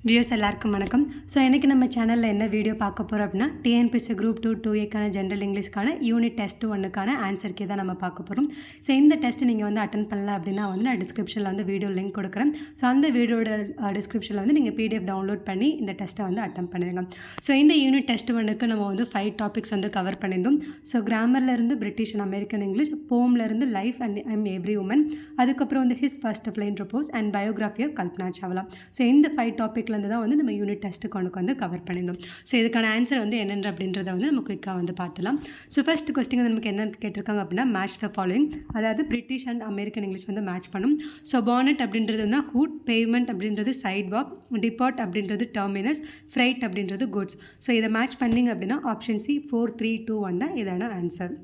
Views எல்லாருக்கும் வணக்கம். So இன்றைக்கி நம்ம சேனலில் என்ன வீடியோ பார்க்க போகிறோம் அப்படின்னா, டிஎன்பிஎஸ்சி குரூப் 2 2ஏக்கான ஜென்ரல் இங்கிலீஷ்க்கான யூனிட் டெஸ்ட் 1க்கான ஆன்சருக்கே தான் நம்ம பார்க்க போகிறோம். ஸோ இந்த டெஸ்ட் நீங்கள் வந்து அட்டன் பண்ணல அப்படின்னா வந்து நான் டிஸ்கிரிப்ஷனில் வந்து வீடியோ லிங்க் கொடுக்குறேன். ஸோ அந்த வீடியோட டிஸ்கிரிப்ஷனில் வந்து நீங்கள் பிடிஎஃப் டவுன்லோட் பண்ணி இந்த டெஸ்ட்டை வந்து அட்டன் பண்ணிடுங்க. ஸோ இந்த யூனிட் டெஸ்ட் 1க்கு நம்ம வந்து 5 டாபிக்ஸ் வந்து கவர் பண்ணியிருந்தோம். ஸோ கிராமர்லேருந்து பிரிட்டிஷ் அண்ட் அமெரிக்கன் இங்கிலீஷ், போம்லேருந்து life and I'm every woman, அதுக்கப்புறம் வந்து his first flight repose and biography of Kalpana Chawla. So இந்த 5 டாபிக்லேருந்து தான் வந்து நம்ம யூனிட் டெஸ்ட்டுக்கு வந்து கவர் பண்ணியிருந்தோம். ஸோ இதுக்கான ஆன்சர் வந்து என்னென்ன அப்படின்றத வந்து நம்ம குயிக்காக வந்து பார்த்துலாம். ஸோ ஃபர்ஸ்ட் கொஸ்டின் வந்து நமக்கு என்ன கேட்டிருக்காங்க அப்படின்னா, மேட்ச் த ஃபாலோயிங், அதாவது பிரிட்டிஷ் அண்ட் அமெரிக்கன் இங்கிலீஷ் வந்து மேட்ச் பண்ணும். ஸோ பானட் அப்படின்றது வந்து ஹூட், பேவ்மெண்ட் அப்படின்றது சைட் வாக், டிபார்ட் அப்படின்றது டெர்மினஸ், ஃப்ரைட் அப்படின்றது குட்ஸ். ஸோ இதை மேட்ச் பண்ணிங்க அப்படின்னா ஆப்ஷன் சி 4 3 2 1 தான் இதான ஆன்சர்.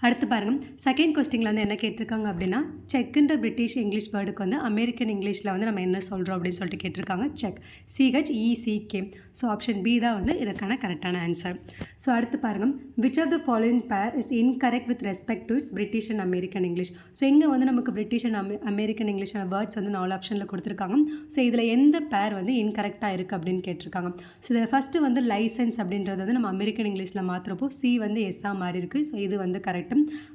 அடுத்து பாருங்கள், செகண்ட் கொஸ்டினில் வந்து என்ன கேட்டிருக்காங்க அப்படின்னா, செக்குன்ற பிரிட்டிஷ் இங்கிலீஷ் வேர்டுக்கு வந்து அமெரிக்கன் இங்கிலீஷில் வந்து நம்ம என்ன சொல்கிறோம் அப்படின்னு சொல்லிட்டு கேட்டிருக்காங்க. Check, CHECK. So option B தான் வந்து இதுக்கான கரெக்டான ஆன்சர். ஸோ அடுத்து பாருங்கள், which of the following pair is incorrect with respect to its British and American English. So இங்கே வந்து நமக்கு பிரிட்டிஷ் அண்ட் அமெரிக்கன் இங்கிலீஷான வேர்ட்ஸ் வந்து 4 ஆப்ஷனில் கொடுத்துருக்காங்க. ஸோ இதில் எந்த பேர் வந்து இன்கரெக்டாக இருக்குது அப்படின்னு கேட்டிருக்காங்க. ஸோ இதில் ஃபஸ்ட்டு வந்து லைசன்ஸ் அப்படின்றது வந்து நம்ம அமெரிக்கன் இங்கிலீஷில் மாற்றுறப்போ சி வந்து எஸ்ஸாக மாறி இருக்குது. ஸோ இது வந்து கரெக்ட்.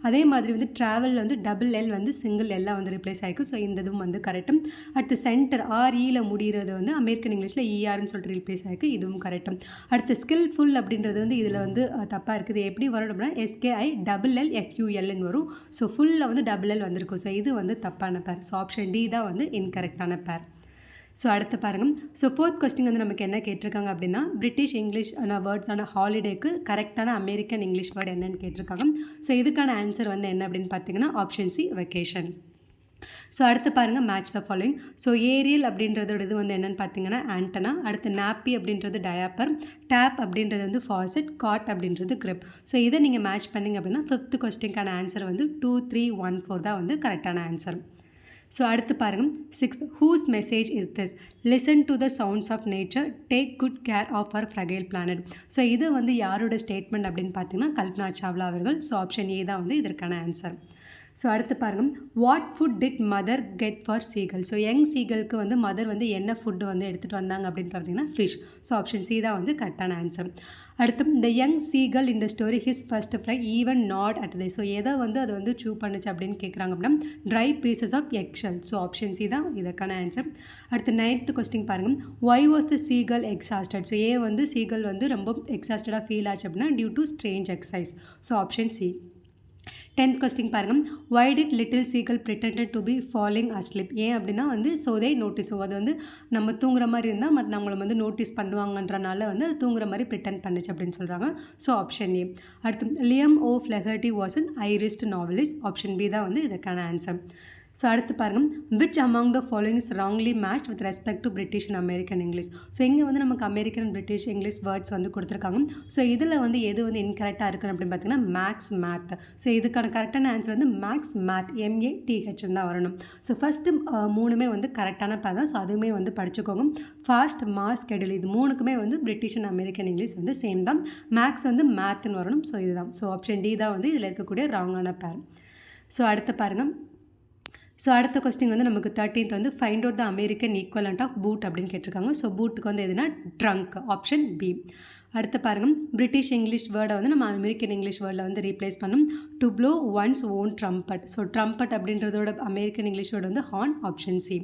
அதே மாதிரி வந்து ட்ராவல் வந்து டபுள் எல் வந்து சிங்கிள் எல்லாம் வந்து ரிப்ளேஸ் ஆகிருக்கு. ஸோ இந்த இதுவும் வந்து கரெக்டும். அடுத்து சென்டர் REயில் முடிகிறது வந்து அமெரிக்கன் இங்கிலீஷில் ERன்னு சொல்லிட்டு ரிப்ளேஸ் ஆகிருக்கு. இதுவும் கரெக்டும். அடுத்து ஸ்கில்ஃபுல் அப்படின்றது வந்து இதில் வந்து தப்பாக இருக்குது. எப்படி வரும் அப்படின்னா SKILLFULன்னு வரும். ஸோ ஃபுல்லில் வந்து டபுள் எல் வந்திருக்கும். ஸோ இது வந்து தப்பான பேர். ஸோ ஆப்ஷன் டி தான் வந்து இன்கரெக்டான பேர். ஸோ அடுத்து பாருங்கள், ஸோ ஃபோர்த் கொஸ்டின் வந்து நமக்கு என்ன கேட்டிருக்காங்க அப்படின்னா, பிரிட்டிஷ் இங்கிலீஷ் வேர்ட்ஸான ஹாலிடேக்கு கரெக்டான அமெரிக்கன் இங்கிலீஷ் வேர்டு என்னன்னு கேட்டிருக்காங்க. ஸோ இதுக்கான ஆன்சர் வந்து என்ன அப்படின்னு பார்த்தீங்கன்னா ஆப்ஷன் சி வெக்கேஷன். ஸோ அடுத்து பாருங்கள், match the following. So aerial அப்படின்றதோட இது வந்து என்னென்னு பார்த்தீங்கன்னா ஆண்டனா. அடுத்து நாப்பி அப்படின்றது டயாப்பர், டேப் அப்படின்றது வந்து ஃபாசெட், காட் அப்படின்றது கிரிப். ஸோ இதை நீங்கள் மேட்ச் பண்ணிங்க அப்படின்னா ஃபிஃப்த் கொஸ்டினுக்கான ஆன்சர் வந்து 2 3 1 4 தான் வந்து கரெக்டான ஆன்சர். ஸோ அடுத்து பாருங்கள், sixth, whose message is this, listen to the sounds of nature, take good care of our fragile planet. So இது வந்து யாரோட ஸ்டேட்மெண்ட் அப்படின்னு பார்த்தீங்கன்னா கல்பனா சாவ்லா அவர்கள். ஸோ ஆப்ஷன் ஏ தான் வந்து இதற்கான ஆன்சர். ஸோ அடுத்து பாருங்கள், what food did mother get for seagull. So young சீகலுக்கு வந்து மதர் வந்து என்ன ஃபுட்டு வந்து எடுத்துகிட்டு வந்தாங்க அப்படின்னு பார்த்தீங்கன்னா ஃபிஷ். ஸோ ஆப்ஷன் சி தான் வந்து கரெக்டான ஆன்சர். அடுத்து, இந்த யங் சீகல் இந்த story his first fry even not at the. So எதை வந்து அது வந்து சூ பண்ணுச்சு அப்படின்னு கேட்குறாங்க அப்படின்னா dry pieces of eggshell. So option C தான் இதற்கான ஆன்சர். அடுத்து 9th கொஸ்டின் பாருங்கள், why was the seagull exhausted. So ஏன் வந்து சீகல் வந்து ரொம்ப எக்ஸாஸ்டடாக ஃபீல் ஆச்சு அப்படின்னா due to strange exercise. So option C. 10th question பாருங்கள், why did little seagull pretended to be falling asleep. ஏன் அப்படின்னா வந்து so they notice. ஸோ அது வந்து நம்ம தூங்குற மாதிரி இருந்தால் நம்மளை வந்து நோட்டீஸ் பண்ணுவாங்கன்றனால வந்து அது தூங்குற மாதிரி ப்ரிட்டெண்ட் பண்ணுச்சு அப்படின்னு சொல்கிறாங்க. So option A. அடுத்து, Liam O'Flaherty was an Irish novelist. Option B தான் வந்து இதுக்கான ஆன்சர். ஸோ அடுத்து பாருங்கள், which among the following is wrongly match with respect to British and American English. So இங்கே வந்து நமக்கு American and British English words வந்து கொடுத்துருக்காங்க. ஸோ இதில் வந்து எது வந்து இன்கரெக்டாக இருக்குது அப்படின்னு பார்த்தீங்கன்னா மேக்ஸ் மேத். ஸோ இதுக்கான கரெக்டான ஆன்சர் வந்து மேக்ஸ் மேத், MATH தான் வரணும். ஸோ ஃபஸ்ட்டு 3மே வந்து கரெக்டான பேர் தான். ஸோ அதுவுமே வந்து படிச்சுக்கோங்க. ஃபாஸ்ட், மாஸ், ஸ்கெடியூல், இது 3க்குமே வந்து பிரிட்டிஷ் அண்ட் அமெரிக்கன் இங்கிலீஷ் வந்து சேம் தான். மேக்ஸ் வந்து மேத்துன்னு வரணும். ஸோ இதுதான். ஸோ ஆப்ஷன் டி தான் வந்து இதில் இருக்கக்கூடிய ராங்கான பேர். ஸோ அடுத்து பாருங்கள், ஸோ அடுத்த கொஸ்டின் வந்து நமக்கு 13th வந்து find out the American equivalent of boot அப்படின்னு கேட்டிருக்காங்க. ஸோ பூட்டுக்கு வந்து எதுனா ட்ரங்க். Option B. அடுத்து பாருங்கள், பிரிட்டிஷ் இங்கிலீஷ் வேர்டை வந்து நம்ம அமெரிக்கன் இங்கிலீஷ் வேர்டில் வந்து ரீப்ளேஸ் பண்ணும். To blow one's own trumpet. So trumpet அப்படின்றதோட அமெரிக்கன் இங்கிலீஷ் வேர்டு வந்து ஹார்ன். Option C.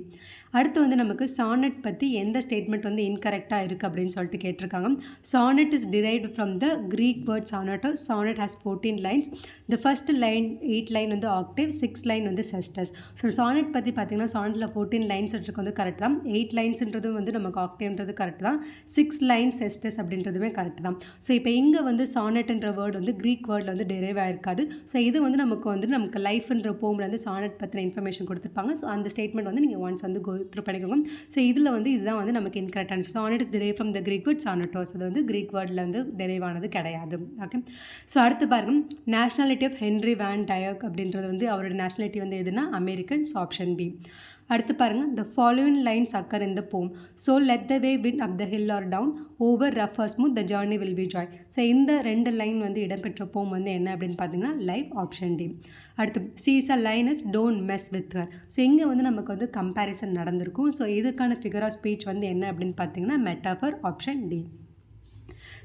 அடுத்து வந்து நமக்கு சானட் பற்றி எந்த ஸ்டேட்மெண்ட் வந்து இன்கரெக்டாக இருக்குது அப்படின்னு சொல்லிட்டு கேட்டிருக்காங்க. Sonnet is derived from the Greek word sonetto. Sonnet has 14 lines. The first line 8 line வந்து ஆக்டேவ், 6 லைன் வந்து செஸ்டஸ். ஸோ சானட் பற்றி பார்த்தீங்கன்னா சானட்டில் 14 லைன்ஸ் இருக்கு வந்து கரெக்ட் தான். 8 லைன்ஸ்ன்றதும் வந்து நமக்கு ஆக்டேவ்ன்றது கரெக்ட் தான். 6 லைன் செஸ்டஸ் அப்படின்றதுமே கரெக்ட் தான். ஸோ இப்போ இங்கே வந்து சானட்ன்ற வேர்டு வந்து கிரீக் வேர்டில் வந்து டெரைவ் ஆகிருக்காது. ஸோ இது வந்து நமக்கு லைஃப்ன்ற போமில் வந்து சானட் பற்றின இன்ஃபர்மேஷன் கொடுத்துருப்பாங்க. ஸோ அந்த ஸ்டேட்மெண்ட் வந்து நீங்கள் ஒன்ஸ் வந்து த்ரூ பண்ணிக்கோங்க. ஸோ இதில் வந்து இதுதான் வந்து நமக்கு incorrect answer. Sonnet is derive from the Greek word sonettos. அது வந்து கிரீக் வேர்டில் வந்து டெரைவ் ஆனது கிடையாது. ஓகே. ஸோ அடுத்து பாருங்கள், நேஷனாலிட்டி ஆஃப் ஹென்ரி வேன் டயக் அப்படின்றது வந்து அவரோட நேஷனாலிட்டி வந்து எதுனா அமெரிக்கன். So option B. அடுத்து பாருங்கள், the following lines occur in the poem. So let the way wind up the hill or down, over rough or smooth, the journey will be joy. So இந்த 2 line வந்து இடம்பெற்ற போம் வந்து என்ன அப்படின்னு பார்த்தீங்கன்னா லைஃப், ஆப்ஷன் டி. அடுத்து sees a line is don't mess with her. So இங்கே வந்து நமக்கு வந்து கம்பேரிசன் நடந்திருக்கும். ஸோ இதுக்கான ஃபிகர் ஆஃப் ஸ்பீச் வந்து என்ன அப்படின்னு பார்த்தீங்கன்னா metaphor, option D.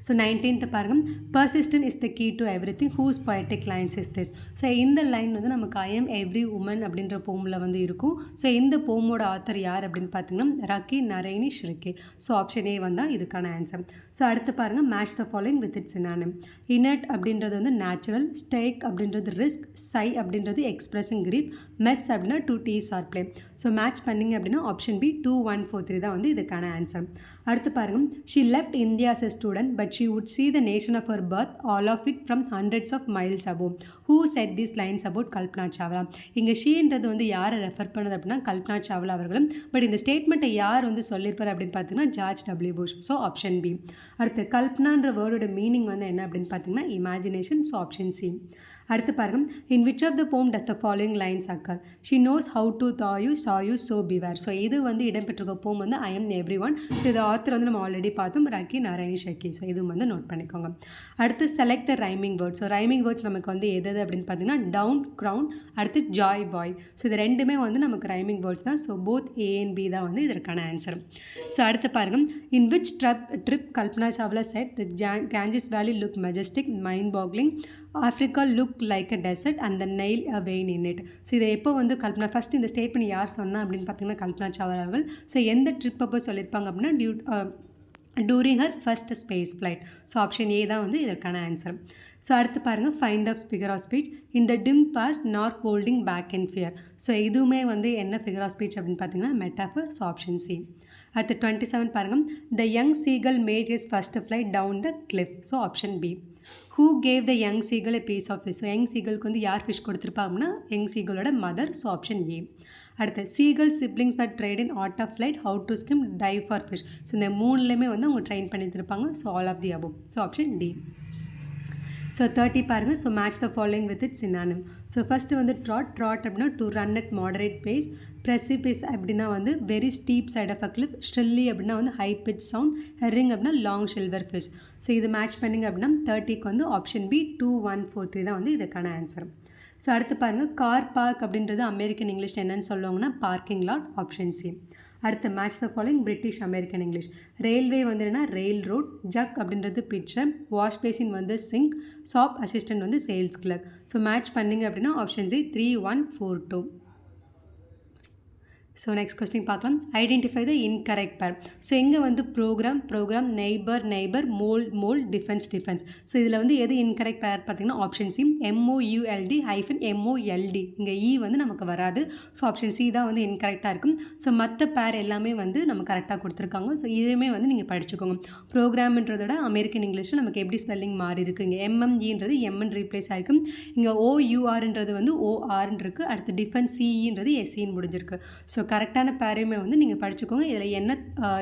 So 19th பாருங்கள், persistent is the key to everything, whose poetic lines is this. So இந்த லைன் வந்து நமக்கு ஐ எம் எவ்ரி உமன் அப்படின்ற போமில் வந்து இருக்கும். ஸோ இந்த போமோட ஆத்தர் யார் அப்படின்னு பார்த்தீங்கன்னா ரக்கி நரேனி ஷ்ரிக்கே. ஸோ ஆப்ஷன் ஏ வந்தால் இதுக்கான ஆன்சர். ஸோ அடுத்து பாருங்கள், match the following with its synonym. Innate அப்படின்றது வந்து நேச்சுரல், ஸ்டேக் அப்படின்றது ரிஸ்க், சை அப்படின்றது எக்ஸ்பிரஸிங் கிரீப், மெஸ் அப்படின்னா to tease or play. So match பண்ணிங்க அப்படின்னா ஆப்ஷன் பி 2143 தான் வந்து இதுக்கான ஆன்சர். அடுத்து பாருங்கள், she left India as a student but she would see the nation of her birth, all of it from hundreds of miles above. Who said these lines about Kalpana Chawla? இங்கே ஷீன்றது வந்து யாரை refer பண்ணுது அப்படின்னா கல்பனா சாவ்லா அவர்களும். பட் இந்த ஸ்டேட்மெண்ட்டை யார் வந்து சொல்லியிருப்பார் அப்படின்னு பார்த்தீங்கன்னா George W Bush. So option B. அடுத்து கல்பனான்ற வேர்டோட மீனிங் வந்து என்ன அப்படின்னு பார்த்தீங்கன்னா இமேஜினேஷன். So option C. அடுத்து பாருங்கள், in which of the poem does the following lines occur? She knows how to saw you so beware. So இது வந்து இடம்பெற்றிருக்க போம் வந்து I am every one. So இது ஆத்தர் வந்து நம்ம ஆல்ரெடி பார்த்தோம், ரக்கி நரேனி ஷக்கி. ஸோ இதுவும் வந்து நோட் பண்ணிக்கோங்க. அடுத்து select the rhyming words. So rhyming words நமக்கு வந்து எது அப்படின்னு பார்த்தீங்கன்னா டவுன், க்ரௌன், அடுத்து ஜாய், பாய். ஸோ இது ரெண்டுமே வந்து நமக்கு ரைமிங் வேர்ட்ஸ் தான். So both A and B தான் வந்து இதற்கான ஆன்சர். ஸோ அடுத்து பாருங்கள், in which trip Kalpana Chawla set the Ganges Valley look majestic, mind boggling, Africa look like a desert and the Nile a vein in it. So இதை எப்போ வந்து Kalpana first இந்த statement யார் சொன்னா அப்படின்னு பார்த்தீங்கன்னா கல்பனா சாவ்லா அவர்கள். ஸோ எந்த ட்ரிப் அப்போ சொல்லியிருப்பாங்க அப்படின்னா during her first space flight. So option A தான் வந்து இதற்கான ஆன்சர். ஸோ அடுத்து பாருங்கள், find the figure of speech. In the dim past not holding back in fear. So இதுவுமே வந்து என்ன ஃபிகர் ஆஃப் ஸ்பீச் அப்படின்னு பார்த்தீங்கன்னா மெட்டாஃபர். So option C. அடுத்து 27 பாருங்கள், the young seagull made his first flight down the cliff. So option B. Who gave the young seagull a piece of fish. So young சீகலுக்கு வந்து யார் fish கொடுத்துருப்பாங்கன்னா young சீகலோட mother. So option A. அடுத்து seagull siblings were tried in art of flight, how to skim, dive for fish. So இந்த மூணுலேயுமே வந்து அவங்க ட்ரெயின் பண்ணியிருப்பாங்க. So all of the above. So option D. So 30 பாருங்கள், so match the following with it synonym. So first வந்து trot அப்படின்னா to run at moderate pace, precipice அப்படின்னா வந்து very steep side of a cliff, shrilly அப்படின்னா வந்து high pitch sound, herring அப்படின்னா long silver fish. So இது match பண்ணிங்க அப்படின்னா 30க்கு வந்து ஆப்ஷன் பி 2143 தான் வந்து இதுக்கான ஆன்சர். ஸோ அடுத்து பாருங்கள், கார் பார்க் அப்படின்றது அமெரிக்கன் இங்கிலீஷ் என்னன்னு சொல்லுவாங்கன்னா பார்க்கிங் லாட். Option C. அடுத்து match the following British American English. Railway வந்து என்ன ரெயில் ரோட், ஜக் அப்படின்றது பிட்சர், வாஷ் பேசின் வந்து சிங்க், ஷாப் அசிஸ்டன்ட் வந்து சேல்ஸ் கிளர்க். ஸோ மேட்ச் பண்ணிங்க அப்படின்னா option C 3142. So next question பார்க்கலாம். Identify the incorrect pair. So இங்கே வந்து programme, neighbour, mould, defence. So இதில் வந்து எது இன்கரெக்ட் பேர் பார்த்தீங்கன்னா ஆப்ஷன் சி MOULD இங்கே இ வந்து நமக்கு வராது. ஸோ ஆப்ஷன் சி தான் வந்து இன்கரெக்டாக இருக்கும். ஸோ மற்ற பேர் எல்லாமே வந்து நம்ம கரெக்டாக கொடுத்துருக்காங்க. ஸோ இதுவுமே வந்து நீங்கள் படிச்சுக்கோங்க. ப்ரோக்ராம்ன்றதோட அமெரிக்கன் இங்கிலீஷில் நமக்கு எப்படி ஸ்பெல்லிங் மாறி இருக்குது. இங்கே MMEன்றது MN ரீப்ளேஸ் ஆகிருக்கும். இங்கே OURன்றது வந்து ORன்னு இருக்குது. அடுத்து டிஃபென்ஸ் CEன்றது SEன்னு முடிஞ்சிருக்கு. ஸோ கரெக்டான பேரையுமே வந்து நீங்கள் படிச்சுக்கோங்க. இதில் என்ன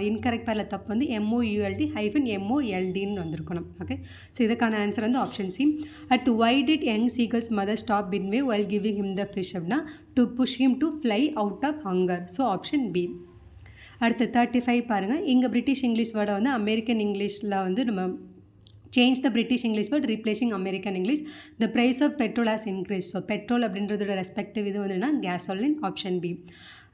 இன்கரெக்ட் பேரில் தப்பு வந்து MOULD-MOLDன்னு வந்திருக்கணும். ஓகே, ஸோ இதுக்கான ஆன்சர் வந்து ஆப்ஷன் சி. அடுத்து why did young seagull's mother stop midway while giving him the fish அப்படின்னா to push him to fly out of hunger. So option B. அடுத்து 35 பாருங்கள், இங்கே பிரிட்டிஷ் இங்கிலீஷ் வேர்டை வந்து அமெரிக்கன் இங்கிலீஷில் வந்து நம்ம change the British English word replacing American English. The price of petrol has increased. So petrol அப்படின்றதோட ரெஸ்பெக்டிவ் இது வந்துன்னா கேசோலின். Option B.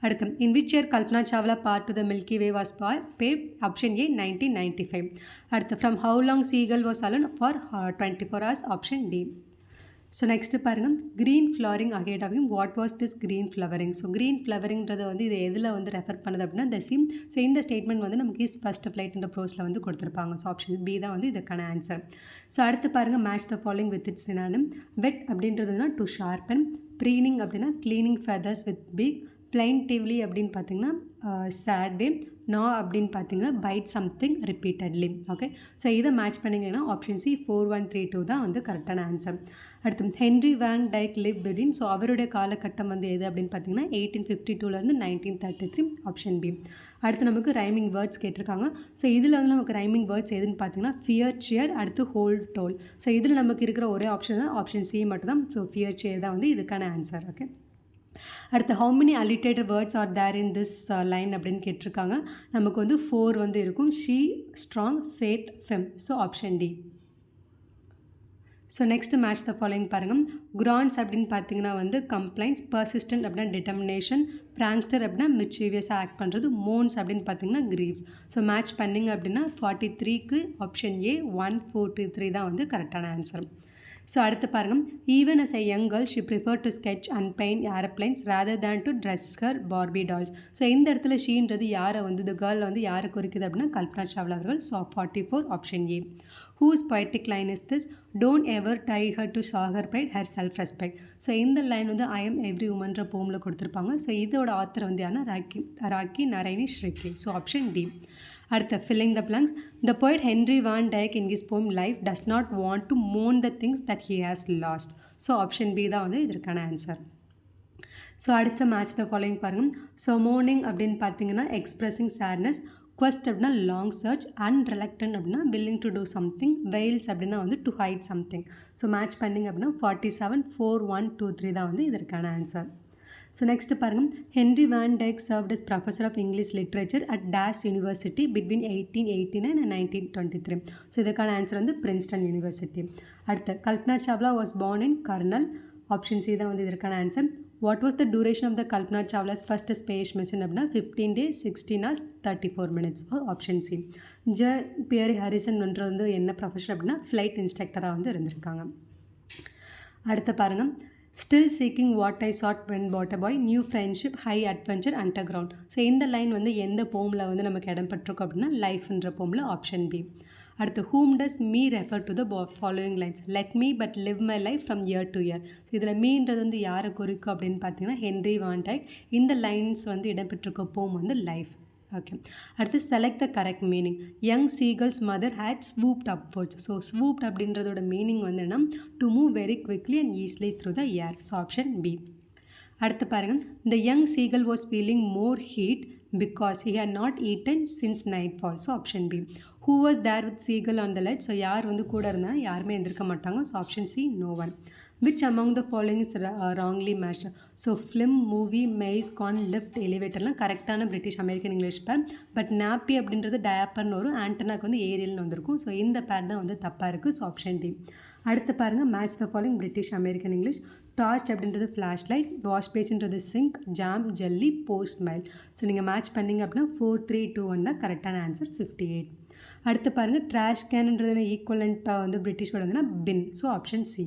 அடுத்து in which year Kalpana Chawla part to the Milky Way was bad. Option A 1995. அடுத்து from how long seagull was alone for 24 hours. Option D. So next பாருங்கள், green flowering அகேட் ஆகும். What was this green flowering. So green ஃப்ளவரிங்கிறது வந்து இது எதில் வந்து refer பண்ணுது அப்படின்னா த சிம். ஸோ இந்த ஸ்டேட்மெண்ட் வந்து நமக்கு இஸ் ஃபர்ஸ்ட் ஃப்ளைட்ன்ற ப்ரோஸில் வந்து கொடுத்துருப்பாங்க. ஸோ ஆப்ஷன் பி தான் வந்து இதுக்கான ஆன்சர். ஸோ அடுத்து பாருங்கள், match the following with its synonym. Whet அப்படின்றதுனா டு ஷார்பன், ப்ரீனிங் அப்படின்னா cleaning feathers with beak, plaintively அப்படின்னு பார்த்தீங்கன்னா சேட் வே, நா அப்படின்னு பார்த்தீங்கன்னா bite something repeatedly. Okay, so இதை மேட்ச் பண்ணிங்கன்னா ஆப்ஷன் சி 4132 தான் வந்து கரெக்டான ஆன்சர். அடுத்து Henry van Dyke live between. ஸோ அவருடைய காலகட்டம் வந்து எது அப்படின்னு பார்த்தீங்கன்னா 1852 1933. Option B. அடுத்து நமக்கு ரைமிங் வேர்ட்ஸ் கேட்டிருக்காங்க. ஸோ இதில் வந்து நமக்கு ரைமிங் வேர்ட்ஸ் எதுன்னு பார்த்தீங்கன்னா ஃபியர், சியர், அடுத்து ஹோல், டோல். ஸோ இதில் நமக்கு இருக்கிற ஒரே ஆப்ஷன் தான் ஆப்ஷன் சி மட்டும் தான். ஸோ ஃபியர், சியர் தான் வந்து இதுக்கான ஆன்சர். ஓகே, அடுத்து how many alliterated words are there in this line அப்படின்னு கேட்டிருக்காங்க. நமக்கு வந்து 4 வந்து இருக்கும். She, strong, faith, firm. So option D. So next match the following பாருங்கள். குரான்ஸ் அப்படின்னு பார்த்தீங்கன்னா வந்து கம்ப்ளைண்ட்ஸ், பர்சிஸ்டன்ட் அப்படின்னா டிட்டர்மினேஷன், பிராங்ஸ்டர் அப்படின்னா மிச்சீவியஸாக ஆக்ட் பண்ணுறது, மோன்ஸ் அப்படின்னு பார்த்தீங்கன்னா கிரீவ்ஸ். ஸோ மேட்ச் பண்ணிங்க அப்படின்னா 43க்கு ஆப்ஷன் ஏ 143 தான் வந்து கரெக்டான ஆன்சர். ஸோ அடுத்து பாருங்கள். Even as a young girl she prefer to sketch and paint aeroplanes rather than to dress her Barbie dolls. So இந்த இடத்துல ஷீன்றது யாரை வந்து இந்த கேர்ள் வந்து யாரை குறிக்குது அப்படின்னா கல்பனா சாவ்லா அவர்கள். So 44 option A. Whose poetic line is this? Don't ever tie her to show her pride, her self-respect. So இந்த லைன் வந்து ஐ எம் எவ்ரி உமன்ற போமில் கொடுத்துருப்பாங்க. ஸோ இதோட ஆத்தர் வந்து யாருன்னா Rakhi Nariani Shirke. So option D. அடுத்த filling the blanks. The poet Henry Van Dyke in his poem Life does not want to mourn the things that he has lost. So option B தான் வந்து இதற்கான answer. So அடுத்த match the following பாருங்கள். So mourning அப்படின்னு பார்த்தீங்கன்னா expressing sadness, quest அப்படின்னா long search, unreluctant அப்படின்னா willing to do something, veils அப்படின்னா வந்து to hide something. So match பண்ணிங்க அப்படின்னா 47 4 1 2 3 தான் வந்து இதற்கான ஆன்சர். ஸோ நெக்ஸ்ட்டு பாருங்கள். Henry van Dyke served as professor of English literature at dash university between 1889 and 1923. So இதுக்கான ஆன்சர் வந்து பிரின்ஸ்டன் யூனிவர்சிட்டி. அடுத்து Kalpana Chawla was born in Karnal. Option C தான் வந்து இதற்கான answer. What was the duration of the Kalpana Chawla's first space mission அப்படின்னா 15 days 16 hours 34 minutes. Option C. Pierre Harrison வந்து என்ன profession அப்படின்னா ஃப்ளைட் இன்ஸ்ட்ரக்டராக வந்து இருந்திருக்காங்க. அடுத்து பாருங்கள். Still seeking what I sought when but a boy, new friendship, high adventure, under ground. So இந்த line வந்து எந்த போமில் வந்து நமக்கு இடம்பெற்றிருக்கோம் அப்படின்னா லைஃப்ன்ற போமில். Option B. அடுத்து whom does me refer to the following lines? Let me but live my life from year to year. So இதில் மீன்றது வந்து யாரை குறிக்கும் அப்படின்னு பார்த்தீங்கன்னா ஹென்ரி வான் டைக். இந்த லைன்ஸ் வந்து இடம்பெற்றிருக்க போம் வந்து லைஃப். ஓகே. அடுத்து select the correct meaning. Young seagull's mother had swooped upwards. So swooped அப்படின்றதோட மீனிங் வந்து என்ன? To move very quickly and easily through the air. So option B. அடுத்து பாருங்கள். The young seagull was feeling more heat because he had not eaten since nightfall. So option B. Who was there with seagull on the ledge? So யார் வந்து கூட இருந்தால் யாருமே எந்திருக்க மாட்டாங்க. So option C no one. Which among the following is wrongly matched? So film, movie, maize, corn, lift, எலிவேட்டர்லாம் கரெக்டான British American English pair. But nappy அப்படின்றது டயாப்பர்னு வரும், ஆண்டனாக்கு வந்து ஏரியல்னு வந்திருக்கும். ஸோ இந்த பேர் தான் வந்து தப்பாக இருக்குது. So option D. அடுத்து பாருங்கள். Match the following British American English. Torch அப்படின்றது ஃப்ளாஷ் லைட், வாஷ் பேஸ்ன்றது sink, jam, jelly, post mail. So நீங்கள் மேட்ச் பண்ணிங்க அப்படின்னா 4 3 2 1 தான் கரெக்டான ஆன்சர். 58. அடுத்து பாருங்கள். ட்ராஷ் கேன்ன்றது ஈக்குவலண்ட்டாக வந்து பிரிட்டிஷ் வந்ததுன்னா பின். So option C.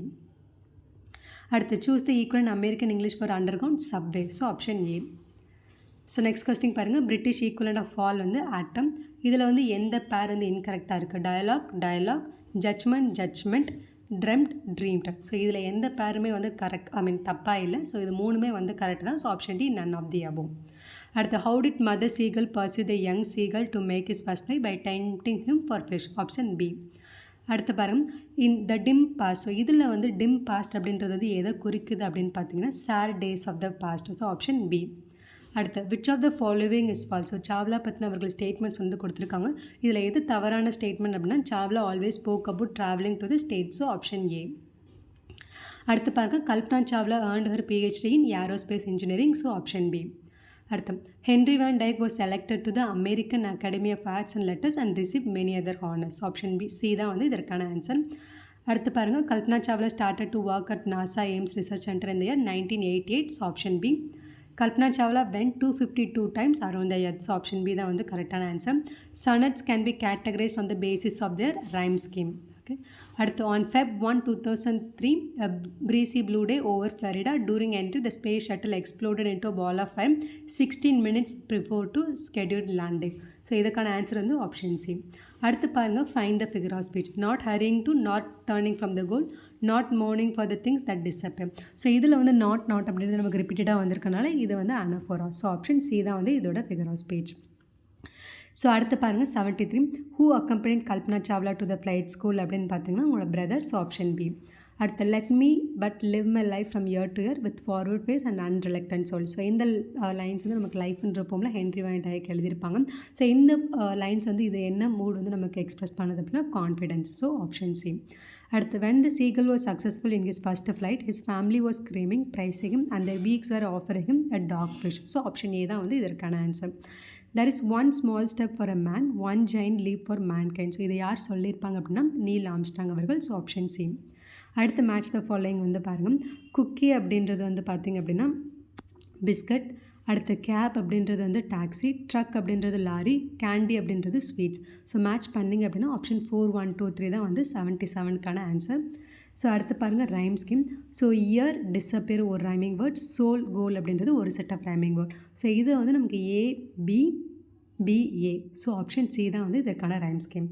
அடுத்து choose the equivalent American English for under ground subway. So option A. So next question பாருங்கள். பிரிட்டிஷ் ஈக்குவலண்ட் ஆஃப் ஃபால் வந்து ஆட்டம். இதில் வந்து எந்த பேர் வந்து இன்கரெக்டாக இருக்குது? Dialogue, judgement, dreamt, dreamed. ஸோ இதில் எந்த பேருமே வந்து கரெக்ட் தப்பாக இல்லை. ஸோ இது மூணுமே வந்து கரெக்ட் தான். So option D none of the above. அடுத்து how did mother seagull pursue the young seagull to make his first my by tempting him for fish. Option B. அடுத்து பாருங்கள். In the dim past. So இதில் வந்து dim past அப்படின்றது வந்து எதை குறிக்குது அப்படின்னு பார்த்தீங்கன்னா sad days of the past. So option B. அடுத்து which of the following is false. So Chawla பற்றின அவர்கள் ஸ்டேட்மெண்ட்ஸ் வந்து கொடுத்துருக்காங்க. இதில் எது தவறான ஸ்டேட்மெண்ட் அப்படின்னா Chawla always spoke about travelling to the state. So option A. அடுத்து பாருங்கள். Kalpana Chawla earned her PhD in aerospace engineering. So option B. அடுத்து Henry van Dyke was selected to the American academy of arts and letters and receive many other honours. Option B. C தான் வந்து இதற்கான answer. அடுத்து பாருங்கள். Kalpana Chawla started to work at NASA Ames research centre in the year 1988. So option B. Kalpana Chawla went 252 times around the earth. So option B தான் வந்து கரெக்டான answer. Sonnets can be categorised on the basis of their rhyme scheme. Okay. அடுத்து on Feb 1 2003 a breezy blue day over Florida. During entry the space shuttle exploded into a ball of fire 16 minutes before to scheduled landing. So இதுக்கான answer வந்து option C. அடுத்து பாருங்கள். Find the figure of speech. Not hurrying to, not turning from the goal, not mourning for the things that disappear. So இதில் வந்து not அப்படின்றது நமக்கு ரிப்பீட்டடாக வந்திருக்கனால இது வந்து அனஃபோரா. ஸோ ஆப்ஷன் சி தான் வந்து இதோட ஃபிகர் ஆஃப் ஸ்பீச். ஸோ அடுத்து பாருங்கள். 73 who accompanied Kalpana Chawla to the flight school அப்படின்னு பார்த்தீங்கன்னா உங்களோட பிரதர். So option B. அடுத்து let me but live my life from year to year with forward face and unreluctant soul. So இந்த lines வந்து நமக்கு லைஃப்ன்ற போமில் Henry van டைக் எழுதியிருப்பாங்க. ஸோ இந்த lines வந்து இது என்ன மூட் வந்து நமக்கு எக்ஸ்பிரஸ் பண்ணது அப்படின்னா கான்ஃபிடென்ஸ். So option C. அடுத்து when the seagull was successful in his first flight, his family was screaming, praising him and their beaks were offering him a dogfish. So option A தான் வந்து இதற்கான answer. there is one small step for a man, one giant leap for mankind. So இதை யார் சொல்லியிருப்பாங்க அப்படின்னா Neil Armstrong அவர்கள். So option C. அடுத்து match the following வந்து பாருங்கள். குக்கி அப்படின்றது வந்து பார்த்திங்க அப்படின்னா பிஸ்கட். அடுத்து கேப் அப்படின்றது வந்து டாக்ஸி, ட்ரக் அப்படின்றது லாரி, கேண்டி அப்படின்றது ஸ்வீட்ஸ். ஸோ மேட்ச் பண்ணிங்க அப்படின்னா ஆப்ஷன் 4, 1, 2, 3 தான் வந்து 77க்கான ஆன்சர். ஸோ அடுத்து பாருங்கள் rhyme scheme. So year, disappear ஒரு ரைமிங் வேர்ட், சோல், கோல் அப்படின்றது ஒரு set of rhyming word. So இது வந்து நமக்கு A B B A. So option C தான் வந்து இதற்கான ரைம் ஸ்கீம்.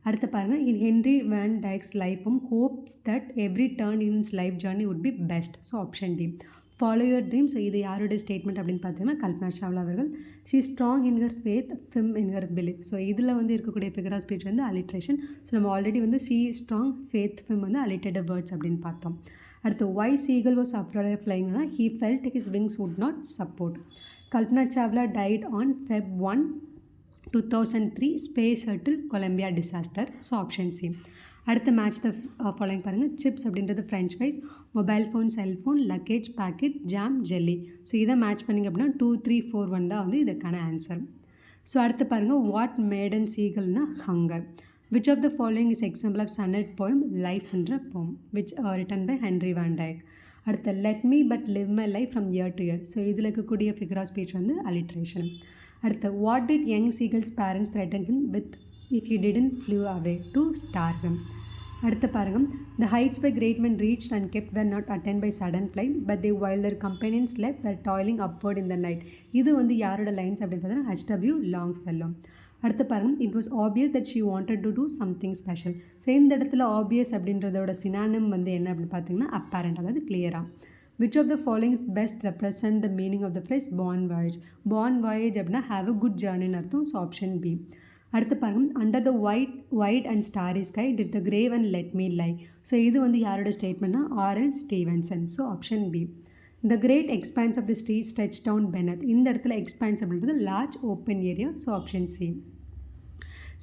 அடுத்து பாருங்கள். இன் ஹென்ரி வேன் டைக்ஸ் லைஃபும் hopes that every turn in his life journey would be best. So option D. Follow your dream. So இது யாருடைய ஸ்டேட்மெண்ட் அப்படின்னு பார்த்தீங்கன்னா கல்பனா சாவ்லா அவர்கள். She strong in her faith, firm in her belief. So இதில் வந்து இருக்கக்கூடிய figure of speech வந்து alliteration. So நம்ம ஆல்ரெடி வந்து ஷீ ஸ்ட்ராங், ஃபேத், ஃபிம் வந்து அலிட்டேட்டட் வேர்ட்ஸ் அப்படின்னு பார்த்தோம். அடுத்து why seagull was afraid of ஃப்ளைங்னா he felt his wings would not support. Kalpana Chawla died on Feb 1, 2003 space shuttle Columbia disaster. So option C. அடுத்த match the following பாருங்கள். Chips அப்படின்றது French fries, mobile phone, cellphone, luggage, packet, jam, jelly. So இதை match பண்ணிங்க அப்படின்னா 2, 3, 4, 1 தான் வந்து இதற்கான answer. So அடுத்து பாருங்கள். வாட் மேடன் சீகல்னா hunger. Which of the following is example of sonnet poem லைஃப்ன்ற poem which written by Henry van Dyke. அடுத்த let me but live my life from year to year. So இதில் இருக்கக்கூடிய figure of speech வந்து alliteration. அடுத்து what did young seagull's parents threaten him with if you didn't flew away to starve him. அடுத்து பாருங்கள். The heights by great men reached and kept were not attained by sudden flight but they while their companions slept were toiling upward in the night. இது வந்து யாரோட lines அப்படின்னு பார்த்தீங்கன்னா H.W. Longfellow. அடுத்து பாருங்கள். It was obvious that she wanted to do something special. So இந்த இடத்துல obvious அப்படின்றதோட synonym வந்து என்ன அப்படின்னு பார்த்தீங்கன்னா அப்பேரண்ட், அதாவது கிளியராக. Which of the following's best represent the meaning of the phrase born voyage. born voyage அப்படின்னா ஹாவ் அ குட் ஜர்னின்னு அர்த்தம். So option B. அடுத்து பாருங்கள். Under the wide and starry sky dig the grave and let me lie. So இது வந்து யாரோட ஸ்டேட்மெண்ட்னா RL Stevenson. So option B. The great expanse of the ஸ்ட்ரீ ஸ்ட்ரெச் டவுன் பெனத். இந்த இடத்துல எக்ஸ்பான்ஸ் அப்படின்றது large open area. So option C.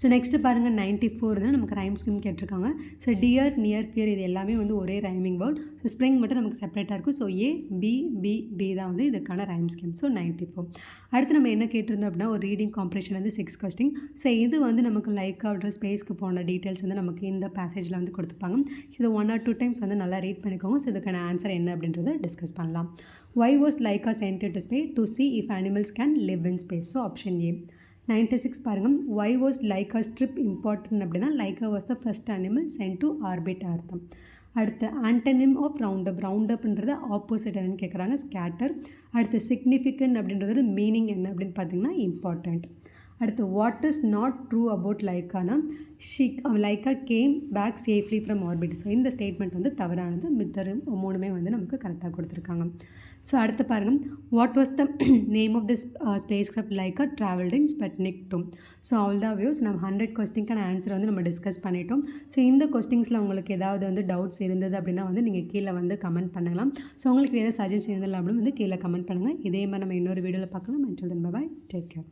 So next பாருங்கள். 94 தான் நமக்கு ரைம் ஸ்கீம் கேட்டிருக்காங்க. ஸோ டியர், நியர், ஃபியர் இது எல்லாமே வந்து ஒரே ரைமிங் வேர்ட். ஸோ ஸ்ப்ரிங் மட்டும் நமக்கு செப்பரேட்டாக இருக்கும். ஸோ ஏ பி பி பி தான் வந்து இதுக்கான ரைம் ஸ்கீம். ஸோ 94. அடுத்து நம்ம என்ன கேட்டிருந்தோம் அப்படின்னா ஒரு ரீடிங் காம்படிஷன் வந்து 6 கொஸ்டின். ஸோ இது வந்து நமக்கு லைக் அப்படின்ற ஸ்பேஸ்க்கு போன டீட்டெயில்ஸ் வந்து நமக்கு இந்த பேசேஜில் வந்து கொடுத்துப்பாங்க. இது 1 or 2 டைம்ஸ் வந்து நல்லா ரீட் பண்ணிக்கோங்க. ஸோ இதுக்கான ஆன்சர் என்ன அப்படின்றத டிஸ்கஸ் பண்ணலாம். Why was Laika sent to space to see if animals can live in space. So option A. 96 பாருங்கள். Why was Laika strip important அப்படின்னா Laika was the first animal sent to orbit அர்த்தம். அடுத்து antonym of roundup. ரவுண்டப்ன்றது opposite என்னன்னு கேட்குறாங்க, scatter. அடுத்து significant அப்படின்றது meaning என்ன அப்படின்னு பார்த்தீங்கன்னா இம்பார்ட்டண்ட். அடுத்து what is not true about லைக்கானா Laika came back safely from orbit. So இந்த ஸ்டேட்மெண்ட் வந்து தவறானது. மித்த 3மே வந்து நமக்கு கரெக்டாக கொடுத்துருக்காங்க. ஸோ அடுத்து பாருங்கள். What was the name of this spacecraft Laika travelled in Sputnik 2. So அவ்வளோதான் வியூஸ். நம்ம 100 கொஸ்டின்கான ஆன்சரை வந்து நம்ம டிஸ்கஸ் பண்ணிட்டோம். ஸோ இந்த கொஸ்டின்ஸில் உங்களுக்கு ஏதாவது வந்து டவுட்ஸ் இருந்தது அப்படின்னா வந்து நீங்கள் கீழே வந்து கமெண்ட் பண்ணலாம். ஸோ உங்களுக்கு ஏதாவது சஜஷன் இருந்ததில்லை அப்படின்னு வந்து கீழே கமெண்ட் பண்ணுங்கள். இதே மாதிரி நம்ம இன்னொரு வீடியோவில் பார்க்கலாம். until then bye bye, take care.